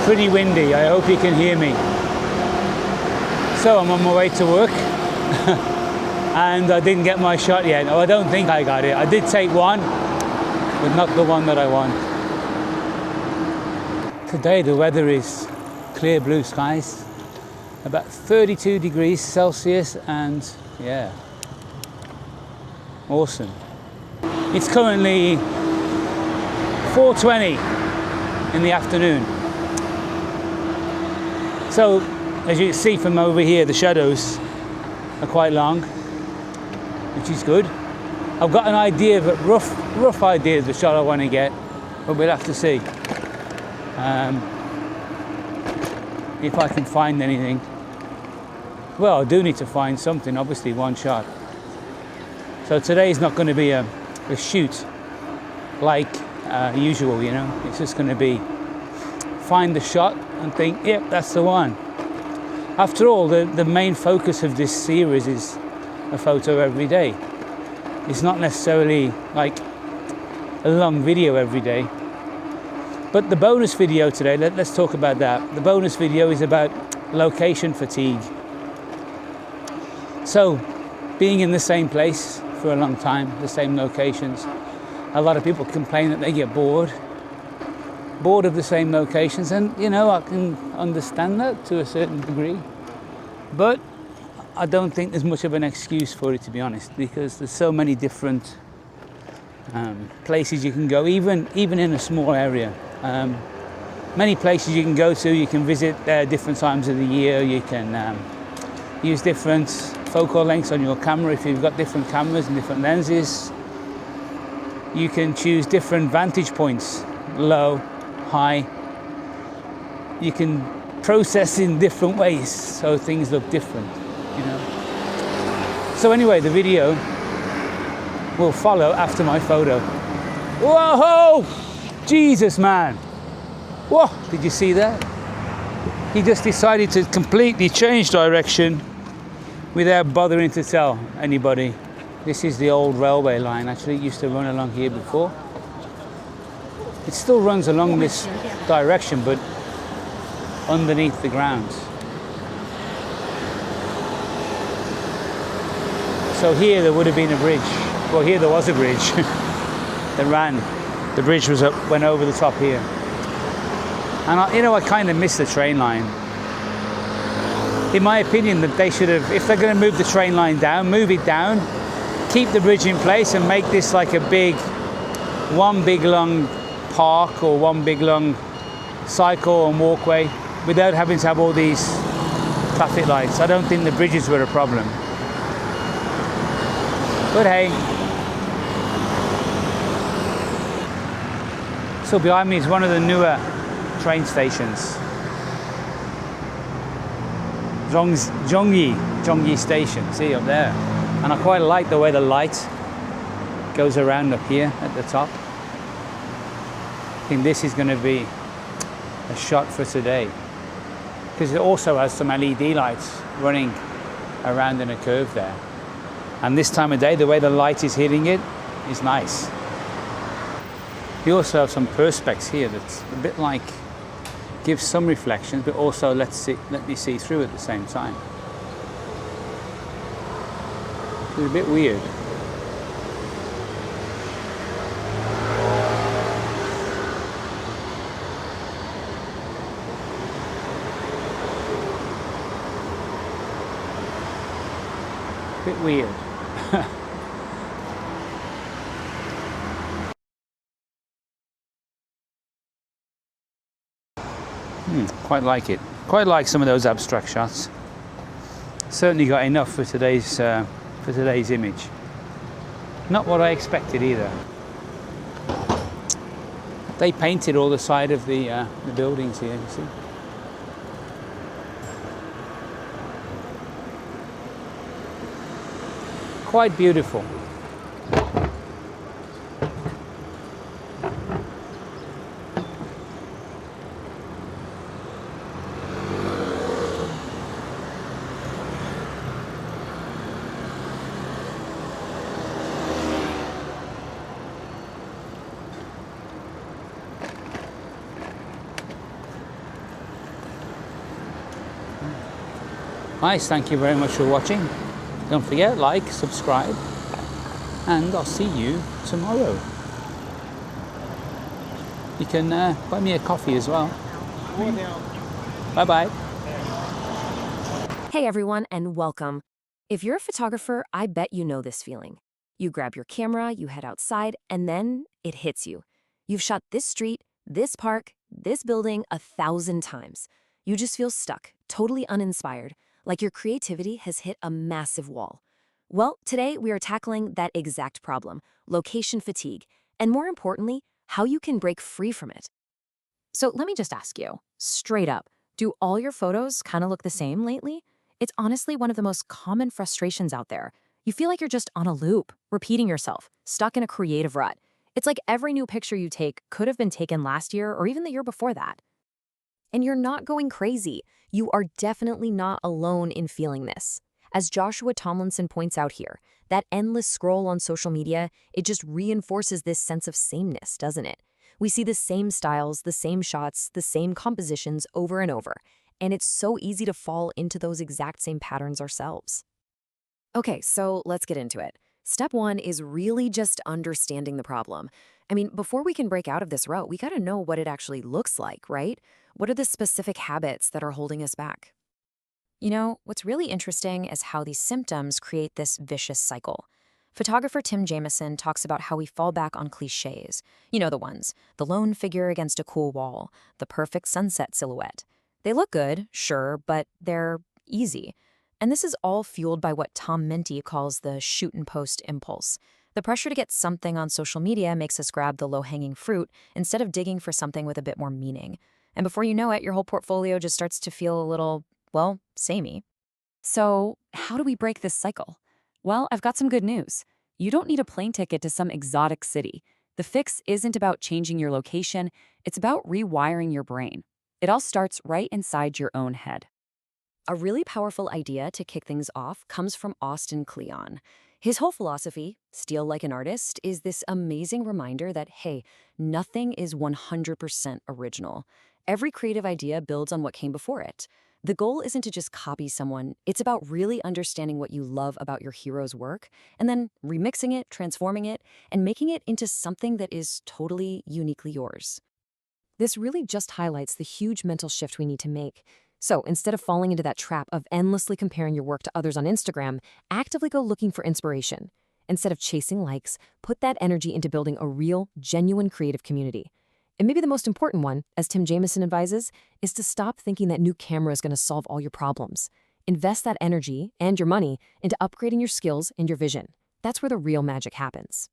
pretty windy. I hope you can hear me. So I'm on my way to work and I didn't get my shot yet. No, I don't think I got it. I did take one, but not the one that I want. Today the weather is clear blue skies, about 32 degrees Celsius, and yeah, awesome. It's currently 4:20 in the afternoon. So as you can see from over here, the shadows are quite long, which is good. I've got an idea, but rough idea of the shot I want to get, but we'll have to see if I can find anything. Well, I do need to find something, obviously, one shot. So today is not going to be a shoot like usual, you know. It's just going to be find the shot and think, yep, that's the one. After all, the main focus of this series is a photo every day. It's not necessarily like a long video every day. But the bonus video today, let's talk about that. The bonus video is about location fatigue. So, being in the same place for a long time, the same locations, a lot of people complain that they get bored of the same locations, and you know, I can understand that to a certain degree, but I don't think there's much of an excuse for it, to be honest, because there's so many different places you can go, even in a small area. Many places you can go to, you can visit different times of the year, you can use different focal lengths on your camera if you've got different cameras and different lenses. You can choose different vantage points, low, high. You can process in different ways so things look different, you know. So anyway, the video will follow after my photo. Whoa! Jesus, man! Whoa! Did you see that? He just decided to completely change direction without bothering to tell anybody. This is the old railway line. Actually, it used to run along here before. It still runs along this direction, but underneath the ground. So here there would have been a bridge. Well, here there was a bridge that ran. The bridge was went over the top here. And I kind of miss the train line. In my opinion, that they should have, if they're going to move the train line down, move it down, keep the bridge in place and make this like one big long park or one big long cycle and walkway without having to have all these traffic lights. I don't think the bridges were a problem. But hey. So behind me is one of the newer train stations. Zhengyi Station, see up there. And I quite like the way the light goes around up here at the top. I think this is going to be a shot for today, because it also has some LED lights running around in a curve there. And this time of day, the way the light is hitting it is nice. You also have some perspex here that's a bit like, gives some reflections, but also let me see through at the same time. It's a bit weird. Bit weird. Quite like it. Quite like some of those abstract shots. Certainly got enough for today's image. Not what I expected either. They painted all the side of the buildings here, you see. Quite beautiful. Guys, thank you very much for watching. Don't forget, like, subscribe, and I'll see you tomorrow. You can buy me a coffee as well. Bye-bye. Hey everyone, and welcome. If you're a photographer, I bet you know this feeling. You grab your camera, you head outside, and then it hits you. You've shot this street, this park, this building 1,000 times. You just feel stuck, totally uninspired, like your creativity has hit a massive wall. Well, today we are tackling that exact problem, location fatigue, and more importantly, how you can break free from it. So let me just ask you, straight up, do all your photos kind of look the same lately? It's honestly one of the most common frustrations out there. You feel like you're just on a loop, repeating yourself, stuck in a creative rut. It's like every new picture you take could have been taken last year or even the year before that. And you're not going crazy. You are definitely not alone in feeling this. As Joshua Tomlinson points out here, that endless scroll on social media, it just reinforces this sense of sameness, doesn't it? We see the same styles, the same shots, the same compositions over and over, and it's so easy to fall into those exact same patterns ourselves. Okay, so let's get into it. Step one is really just understanding the problem. I mean, before we can break out of this rut, we gotta know what it actually looks like, right? What are the specific habits that are holding us back? You know, what's really interesting is how these symptoms create this vicious cycle. Photographer Tim Jameson talks about how we fall back on cliches. You know the ones, the lone figure against a cool wall, the perfect sunset silhouette. They look good, sure, but they're easy. And this is all fueled by what Tom Minty calls the shoot and post impulse. The pressure to get something on social media makes us grab the low-hanging fruit instead of digging for something with a bit more meaning. And before you know it, your whole portfolio just starts to feel a little, well, samey. So, how do we break this cycle? Well, I've got some good news. You don't need a plane ticket to some exotic city. The fix isn't about changing your location, it's about rewiring your brain. It all starts right inside your own head. A really powerful idea to kick things off comes from Austin Kleon. His whole philosophy, steal like an artist, is this amazing reminder that, hey, nothing is 100% original. Every creative idea builds on what came before it. The goal isn't to just copy someone, it's about really understanding what you love about your hero's work, and then remixing it, transforming it, and making it into something that is totally uniquely yours. This really just highlights the huge mental shift we need to make. So instead of falling into that trap of endlessly comparing your work to others on Instagram, actively go looking for inspiration. Instead of chasing likes, put that energy into building a real, genuine creative community. And maybe the most important one, as Tim Jameson advises, is to stop thinking that new camera is going to solve all your problems. Invest that energy and your money into upgrading your skills and your vision. That's where the real magic happens.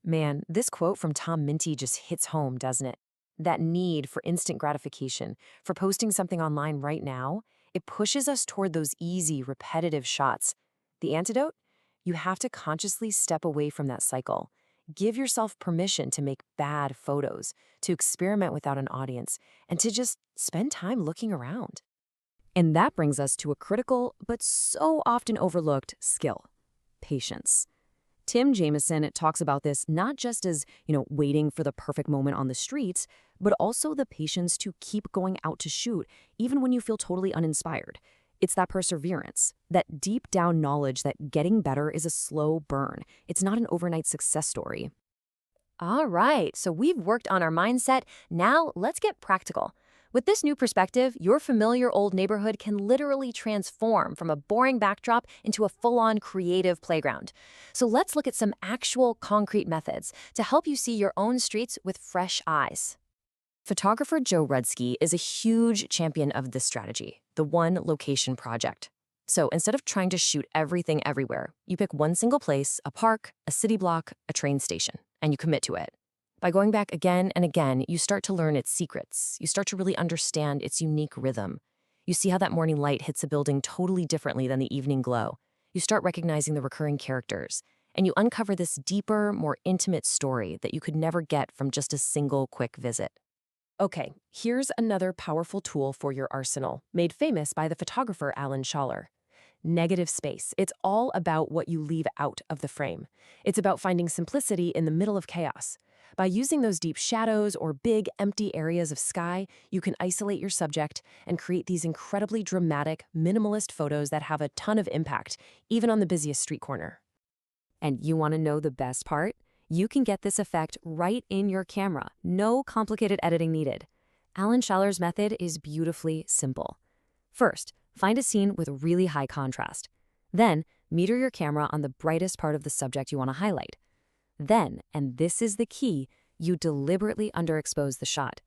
Man, this quote from Tom Minty just hits home, doesn't it? That need for instant gratification, for posting something online right now, it pushes us toward those easy, repetitive shots. The antidote? You have to consciously step away from that cycle. Give yourself permission to make bad photos, to experiment without an audience, and to just spend time looking around. And that brings us to a critical, but so often overlooked skill: patience. Tim Jameson talks about this not just as, waiting for the perfect moment on the streets, but also the patience to keep going out to shoot, even when you feel totally uninspired. It's that perseverance, that deep down knowledge that getting better is a slow burn. It's not an overnight success story. All right, so we've worked on our mindset. Now let's get practical. With this new perspective, your familiar old neighborhood can literally transform from a boring backdrop into a full-on creative playground. So let's look at some actual concrete methods to help you see your own streets with fresh eyes. Photographer Joe Rudsky is a huge champion of this strategy, the one location project. So instead of trying to shoot everything everywhere, you pick one single place, a park, a city block, a train station, and you commit to it. By going back again and again, you start to learn its secrets. You start to really understand its unique rhythm. You see how that morning light hits a building totally differently than the evening glow. You start recognizing the recurring characters, and you uncover this deeper, more intimate story that you could never get from just a single quick visit. Okay, here's another powerful tool for your arsenal, made famous by the photographer Alan Schaller. negative space. It's all about what you leave out of the frame. It's about finding simplicity in the middle of chaos. By using those deep shadows or big, empty areas of sky, you can isolate your subject and create these incredibly dramatic, minimalist photos that have a ton of impact, even on the busiest street corner. And you want to know the best part? You can get this effect right in your camera. No complicated editing needed. Alan Schaller's method is beautifully simple. First, find a scene with really high contrast. Then, meter your camera on the brightest part of the subject you want to highlight. Then, and this is the key, you deliberately underexpose the shot.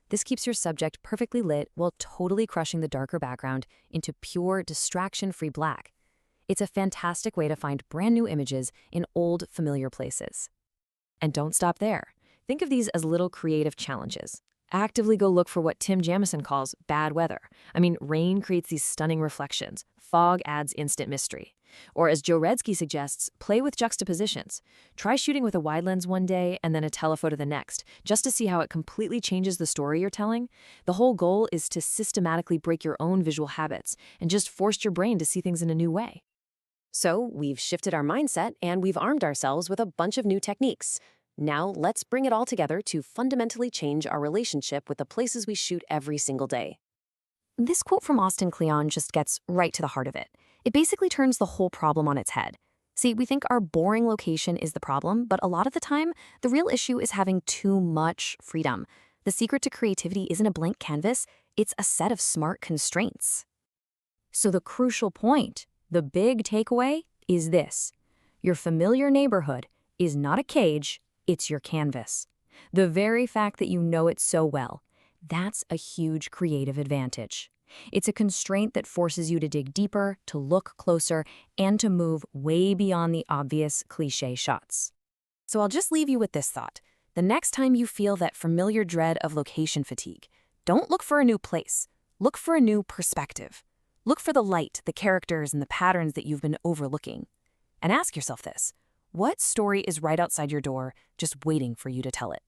This keeps your subject perfectly lit while totally crushing the darker background into pure, distraction-free black. It's a fantastic way to find brand new images in old, familiar places. And don't stop there. Think of these as little creative challenges. Actively go look for what Tim Jamison calls bad weather. Rain creates these stunning reflections. Fog adds instant mystery. Or as Joe Redsky suggests, play with juxtapositions. Try shooting with a wide lens one day and then a telephoto the next, just to see how it completely changes the story you're telling. The whole goal is to systematically break your own visual habits and just force your brain to see things in a new way. So we've shifted our mindset and we've armed ourselves with a bunch of new techniques. Now let's bring it all together to fundamentally change our relationship with the places we shoot every single day. This quote from Austin Kleon just gets right to the heart of it. It basically turns the whole problem on its head. See, we think our boring location is the problem, but a lot of the time, the real issue is having too much freedom. The secret to creativity isn't a blank canvas, it's a set of smart constraints. So the crucial point, the big takeaway, is this. Your familiar neighborhood is not a cage, it's your canvas. The very fact that you know it so well, that's a huge creative advantage. It's a constraint that forces you to dig deeper, to look closer, and to move way beyond the obvious cliché shots. So I'll just leave you with this thought. The next time you feel that familiar dread of location fatigue, don't look for a new place. Look for a new perspective. Look for the light, the characters, and the patterns that you've been overlooking. And ask yourself this. What story is right outside your door, just waiting for you to tell it?